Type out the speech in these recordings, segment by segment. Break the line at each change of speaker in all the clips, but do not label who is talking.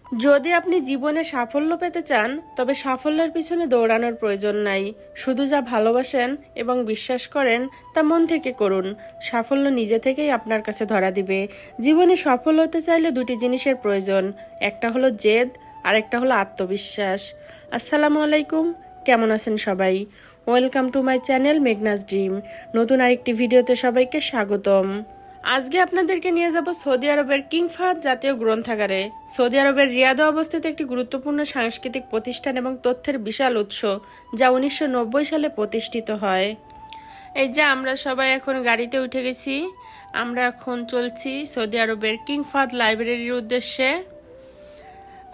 যদি আপনি জীবনে সাফল্য পেতে চান তবে সাফল্যের পিছনে দৌড়ানোর প্রয়োজন নাই। শুধু যা ভালোবাসেন এবং বিশ্বাস করেন তা মন থেকে করুন। সাফল্য নিজে থেকেই আপনার কাছে ধরা দিবে। জীবনে সফল হতে চাইলে দুটি জিনিসের প্রয়োজন, একটা হলো জেদ আর একটা হলো আত্মবিশ্বাস। আসসালামু আলাইকুম, কেমন আছেন সবাই? Welcome to my channel Meghna's dream. নতুন আরেকটি ভিডিওতে সবাইকে স্বাগতম। আজকে আপনাদেরকে নিয়ে যাব সৌদি আরবের কিং ফাহাদ জাতীয় গ্রন্থাগারে। সৌদি আরবের রিয়াদে অবস্থিত একটি গুরুত্বপূর্ণ সাংস্কৃতিক প্রতিষ্ঠান এবং তথ্যের বিশাল উৎস, যা 1990 সালে প্রতিষ্ঠিত হয়। এই যে আমরা সবাই এখন গাড়িতে উঠে গেছি। আমরা এখন চলছি সৌদি আরবের কিং ফাহাদ লাইব্রেরির উদ্দেশ্যে।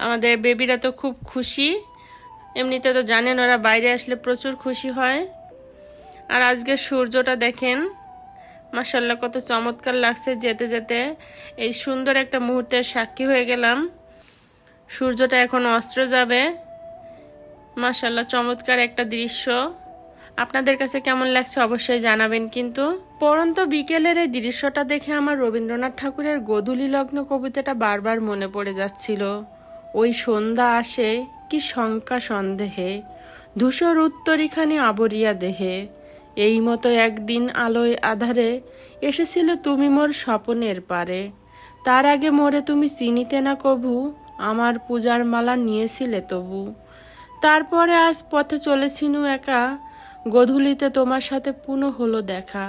আমাদের বেবিরা তো খুব খুশি, এমনিতে তো জানেন ওরা বাইরে আসলে প্রচুর খুশি হয়। আর আজকে সূর্যটা দেখেন, মাশাআল্লাহ কত চমৎকার লাগছে। যেতে যেতে এই সুন্দর একটা মুহূর্তের সাক্ষী হয়ে গেলাম। সূর্যটা এখন অস্ত যাবে। মাশাআল্লাহ চমৎকার একটা দৃশ্য। আপনাদের কাছে কেমন লাগছে অবশ্যই জানাবেন। কিন্তু পরন্ত বিকেলের এই দৃশ্যটা দেখে আমার রবীন্দ্রনাথ ঠাকুরের গোধূলি লগ্ন কবিতাটা বারবার মনে পড়ে যাচ্ছিল। ওই সন্ধ্যা আসে কি শঙ্কা সন্দেহে, ধূসর উত্তরিখানি আবরিয়া দেহে, এই মতো একদিন আলোয় আধারে এসেছিলে তুমি মোর স্বপনের পারে। তার আগে মোরে তুমি চিনিতে না কভু, আমার পূজার মালা নিয়েছিলে তবু। তারপরে আজ পথে চলেছিনু একা, গোধূলিতে তোমার সাথে পুনঃ হলো দেখা।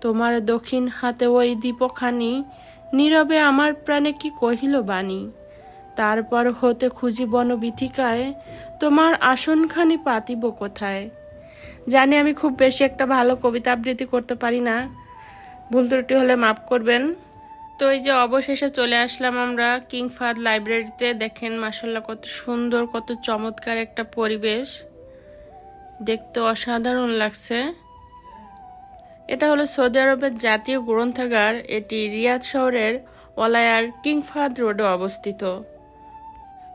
তোমার দক্ষিণ হাতে ওই দীপখানি, নীরবে আমার প্রাণে কি কহিল বাণী। তারপর হতে খুঁজি বনবিথিকায়, তোমার আসনখানি পাতিব কোথায়। জানি আমি খুব বেশি একটা ভালো কবিতা আবৃত্তি করতে পারি না, ভুল ত্রুটি হলে মাফ করবেন। তো এই যে অবশেষে চলে আসলাম আমরা কিং ফাহাদ লাইব্রেরিতে। দেখেন মাশাআল্লাহ কত সুন্দর, কত চমৎকার একটা পরিবেশ, দেখতে অসাধারণ লাগছে। এটা হলো সৌদি আরবের জাতীয় গ্রন্থাগার। এটি রিয়াদ শহরের ওলায়ার কিং ফাহাদ রোডে অবস্থিত।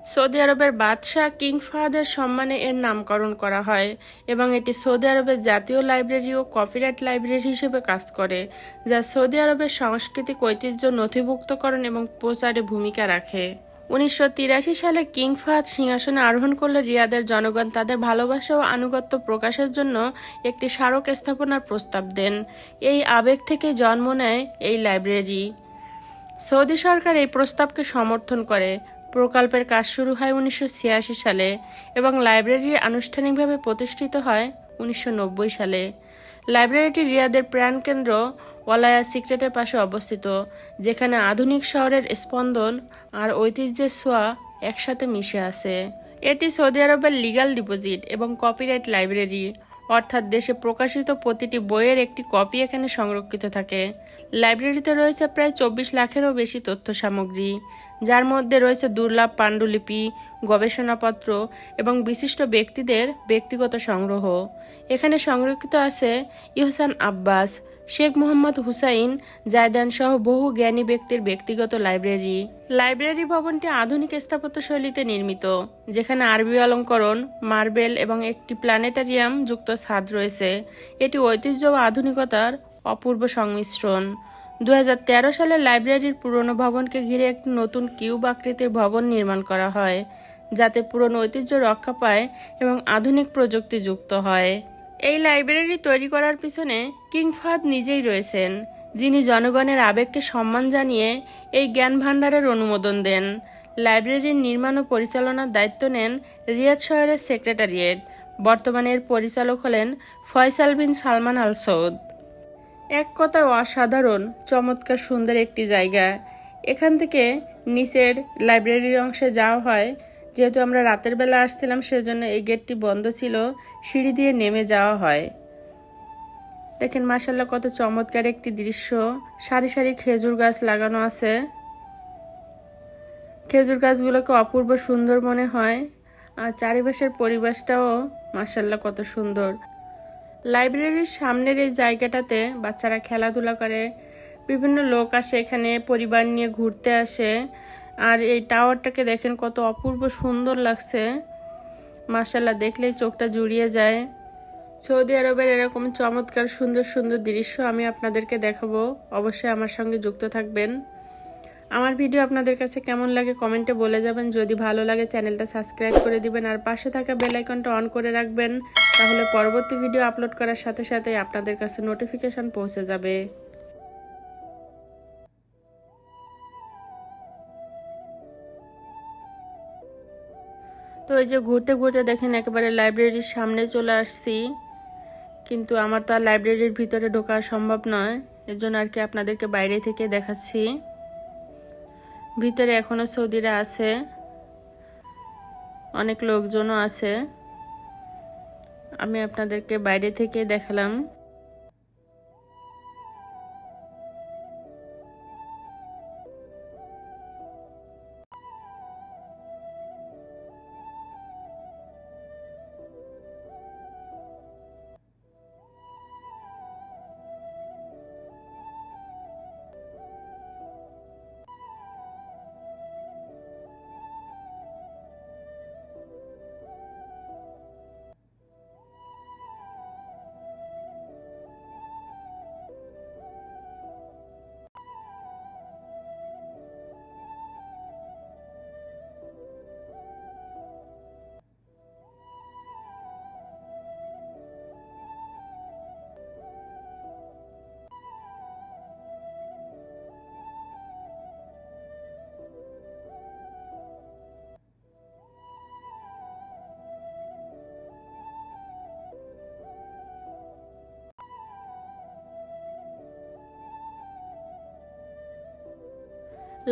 সৌদি আরবের বাদশাহ কিং ফাহাদের সম্মানে এর নামকরণ করা হয় এবং এটি সৌদি আরবের জাতীয় লাইব্রেরি ও কপিরাইট লাইব্রেরি হিসেবে কাজ করে, যা সৌদি আরবের সাংস্কৃতিক ঐতিহ্য নথিভুক্তকরণ এবং প্রচারে ভূমিকা রাখে। 1983 সালে কিং ফাহাদ সিংহাসনে আরোহণ করলে রিয়াদের জনগণ তাদের ভালোবাসা ও আনুগত্য প্রকাশের জন্য একটি স্মারক স্থাপনার প্রস্তাব দেন। এই আবেগ থেকে জন্ম নেয় এই লাইব্রেরি। সৌদি সরকার এই প্রস্তাবকে সমর্থন করে। প্রকল্পের কাজ শুরু হয় 1986 সালে এবং লাইব্রেরি আনুষ্ঠানিকভাবে প্রতিষ্ঠিত হয় 1990 সালে। লাইব্রেরিটি রিয়াদের প্রাণকেন্দ্র ওয়ালায়া সিক্রেটের পাশে অবস্থিত, যেখানে আধুনিক শহরের স্পন্দন আর ঐতিহ্যের ছোঁয়া একসাথে মিশে আছে। এটি সৌদি আরবের লিগ্যাল ডিপোজিট এবং কপিরাইট লাইব্রেরি, অর্থাৎ দেশে প্রকাশিত প্রতিটি বইয়ের একটি কপি এখানে সংরক্ষিত থাকে। লাইব্রেরিতে রয়েছে প্রায় 24 লাখেরও বেশি তথ্য সামগ্রী, যার মধ্যে রয়েছে দুর্লভ পাণ্ডুলিপি, গবেষণাপত্র এবং বিশিষ্ট ব্যক্তিদের ব্যক্তিগত সংগ্রহ। এখানে সংরক্ষিত আছে ইহসান আব্বাস, শেখ মোহাম্মদ হুসাইন জায়দান সহ বহু জ্ঞানী ব্যক্তির ব্যক্তিগত লাইব্রেরি। লাইব্রেরি ভবনটি আধুনিক স্থাপত্য শৈলীতে নির্মিত, যেখানে আরবি অলঙ্করণ, মার্বেল এবং একটি প্ল্যানেটারিয়াম যুক্ত ছাদ রয়েছে। এটি ঐতিহ্য ও আধুনিকতার অপূর্ব সংমিশ্রণ। 2013 সালে লাইব্রেরির পুরনো ভবনকে ঘিরে একটি নতুন কিউব আকৃতির ভবন নির্মাণ করা হয়, যাতে পুরনো ঐতিহ্য রক্ষা পায় এবং আধুনিক প্রযুক্তি যুক্ত হয়। এই লাইব্রেরি তৈরি করার পিছনে কিং ফাহাদ নিজেই রয়েছেন, যিনি জনগণের আবেগকে সম্মান জানিয়ে এই জ্ঞান ভাণ্ডারের অনুমোদন দেন। লাইব্রেরির নির্মাণ ও পরিচালনার দায়িত্ব নেন রিয়াদ শহরের সেক্রেটারিয়েট। বর্তমানে এর পরিচালক হলেন ফয়সাল বিন সালমান আল সৌদ। এক কথায় অসাধারণ, চমৎকার সুন্দর একটি জায়গা। এখান থেকে নিচের লাইব্রেরির অংশে যাওয়া হয়। যেহেতু আমরা রাতের বেলা আসছিলাম, সেজন্য এই গেটটি বন্ধ ছিল, সিঁড়ি দিয়ে নেমে যাওয়া হয়। দেখেন মাশাআল্লাহ কত চমৎকার একটি দৃশ্য। সারি সারি খেজুর গাছ লাগানো আছে। খেজুর গাছগুলোকে অপূর্ব সুন্দর মনে হয়, আর চারিপাশের পরিবেশটাও মাশাআল্লাহ কত সুন্দর। লাইব্রেরির সামনের এই জায়গাটাতে বাচ্চারা খেলাধুলা করে, বিভিন্ন লোক আসে এখানে, পরিবার নিয়ে ঘুরতে আসে। আর এই টাওয়ারটাকে দেখেন কত অপূর্ব সুন্দর লাগছে, মাশাআল্লাহ দেখলেই চোখটা জুড়িয়ে যায়। সৌদি আরবের এরকম চমৎকার সুন্দর সুন্দর দৃশ্য আমি আপনাদেরকে দেখাবো, অবশ্যই আমার সঙ্গে যুক্ত থাকবেন। আমার ভিডিও আপনাদের কাছে কেমন লাগে কমেন্টে বলে যাবেন। যদি ভালো লাগে চ্যানেলটা সাবস্ক্রাইব করে দিবেন আর পাশে থাকা বেল আইকনটা অন করে রাখবেন, তাহলে পরবর্তী ভিডিও আপলোড করার সাথে সাথে আপনাদের কাছে নোটিফিকেশন পৌঁছে যাবে। তো এই যে ঘুরতে ঘুরতে দেখেন একেবারে লাইব্রেরির সামনে চলে আসছি, কিন্তু আমার তো আর লাইব্রেরির ভিতরে ঢোকা সম্ভব নয়, এর জন্য আর কি আপনাদেরকে বাইরে থেকে দেখাচ্ছি। ভিতরে এখনো সৌদিরা আছে, অনেক লোকজনও আছে, আমি আপনাদেরকে বাইরে থেকে দেখালাম।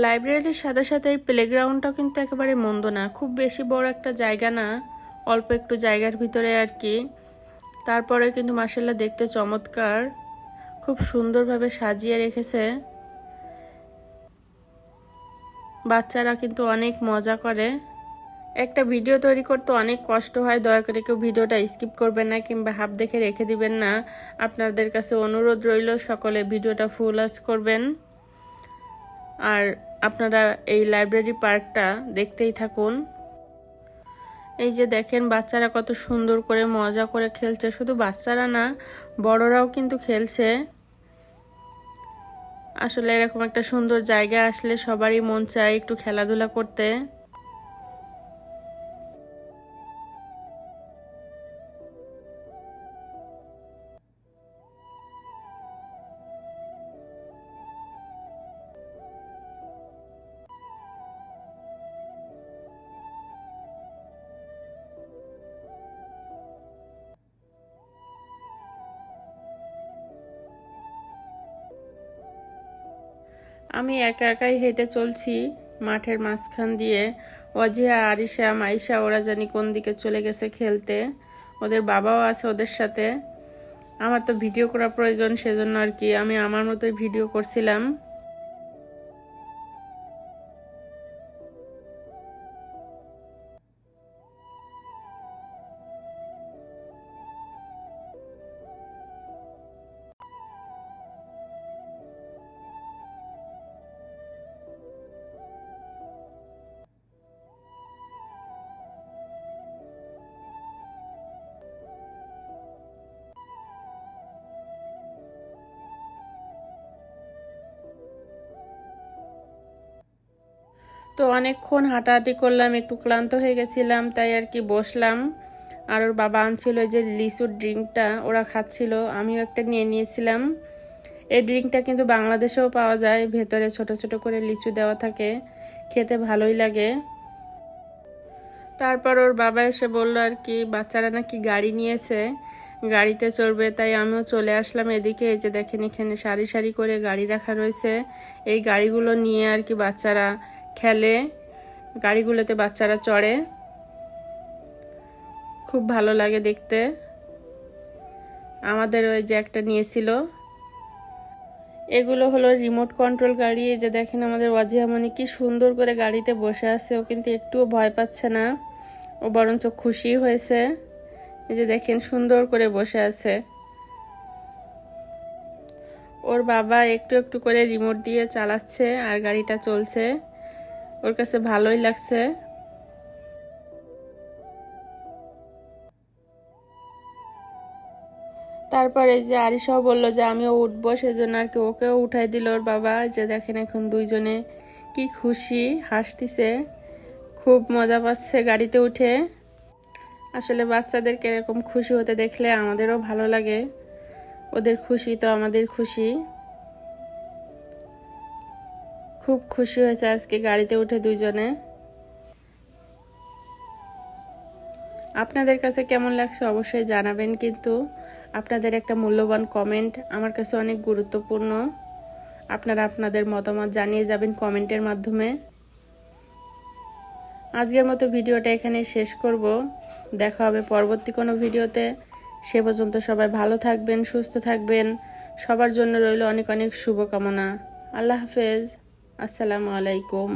লাইব্রেরির সাথে সাথে এই প্লেগ্রাউন্ডটাও কিন্তু একেবারে মন্দ না, খুব বেশি বড় একটা জায়গা না, অল্প একটু জায়গার ভিতরে আর কি। তারপরে কিন্তু মাশাআল্লাহ দেখতে চমৎকার, খুব সুন্দরভাবে সাজিয়ে রেখেছে। বাচ্চারা কিন্তু অনেক মজা করে। একটা ভিডিও তৈরি করতে অনেক কষ্ট হয়, দয়া করে কেউ ভিডিওটা স্কিপ করবেন না কিংবা হাফ দেখে রেখে দিবেন না। আপনাদের কাছে অনুরোধ রইল সকলে ভিডিওটা ফুল ওয়াচ করবেন আর আপনারা এই লাইব্রেরি পার্কটা দেখতেই থাকুন। এই যে দেখেন বাচ্চারা কত সুন্দর করে মজা করে খেলছে, শুধু বাচ্চারা না বড়রাও কিন্তু খেলছে। আসলে এরকম একটা সুন্দর জায়গা আসলে সবারই মন চায় একটু খেলাধুলা করতে। আমি একা একাই হেঁটে চলছি মাঠের মাঝখান দিয়ে। ওয়াজিহা, আরিশা, মাইশা ওরা জানি কোন দিকে চলে গেছে খেলতে, ওদের বাবাও আছে ওদের সাথে। আমার তো ভিডিও করা প্রয়োজন, সেজন্য আর কি আমি আমার মতোই ভিডিও করছিলাম। তো অনেকক্ষণ হাঁটাহাঁটি করলাম, একটু ক্লান্ত হয়ে গেছিলাম, তাই আর কি বসলাম। আর ওর বাবা আনছিল যে লিচুর ড্রিঙ্কটা, ওরা খাচ্ছিল, আমিও একটা নিয়ে নিয়েছিলাম। এই ড্রিঙ্কটা কিন্তু বাংলাদেশেও পাওয়া যায়, ভেতরে ছোট ছোট করে লিচু দেওয়া থাকে, খেতে ভালোই লাগে। তারপর ওর বাবা এসে বললো আর কি বাচ্চারা নাকি গাড়ি নিয়েছে, গাড়িতে চড়বে, তাই আমিও চলে আসলাম এদিকে। এই যে দেখেন এখানে সারি সারি করে গাড়ি রাখা রয়েছে, এই গাড়িগুলো নিয়ে আর কি বাচ্চারা খেলে, গাড়িগুলোতে বাচ্চারা চড়ে, খুব ভালো লাগে দেখতে। আমাদের ওই যে একটা নিয়েছিল। এগুলো হলো রিমোট কন্ট্রোল গাড়ি। এই যে দেখেন আমাদের ওয়াজিহামণি কি সুন্দর করে গাড়িতে বসে আছে, ও কিন্তু একটুও ভয় পাচ্ছে না, ও বরঞ্চ খুশি হয়েছে। এই যে দেখেন সুন্দর করে বসে আছে। ওর বাবা একটু একটু করে রিমোট দিয়ে চালাচ্ছে আর গাড়িটা চলছে, ওর কাছে ভালোই লাগছে। তারপর এই যে আরিশাও বললো যে আমিও উঠবো, সেজন্য আর কি ওকেও উঠাই দিল ওর বাবা। যে দেখেন এখন দুইজনে কি খুশি, হাসতেছে, খুব মজা পাচ্ছে গাড়িতে উঠে। আসলে বাচ্চাদেরকে এরকম খুশি হতে দেখলে আমাদেরও ভালো লাগে, ওদের খুশি তো আমাদের খুশি। খুব খুশি হয়েছে আজকে গাড়িতে উঠে দুইজনে। আপনাদের কাছে কেমন লাগছে অবশ্যই জানাবেন, কিন্তু আপনাদের একটা মূল্যবান কমেন্ট আমার কাছে অনেক গুরুত্বপূর্ণ। আপনারা আপনাদের মতামত জানিয়ে যাবেন কমেন্টের মাধ্যমে। আজকের মতো ভিডিওটা এখানে শেষ করব। দেখা হবে পরবর্তী কোনো ভিডিওতে। সে পর্যন্ত সবাই ভালো থাকবেন, সুস্থ থাকবেন। সবার জন্য রইল অনেক অনেক শুভকামনা। আল্লাহ হাফেজ। আসসালামু আলাইকুম।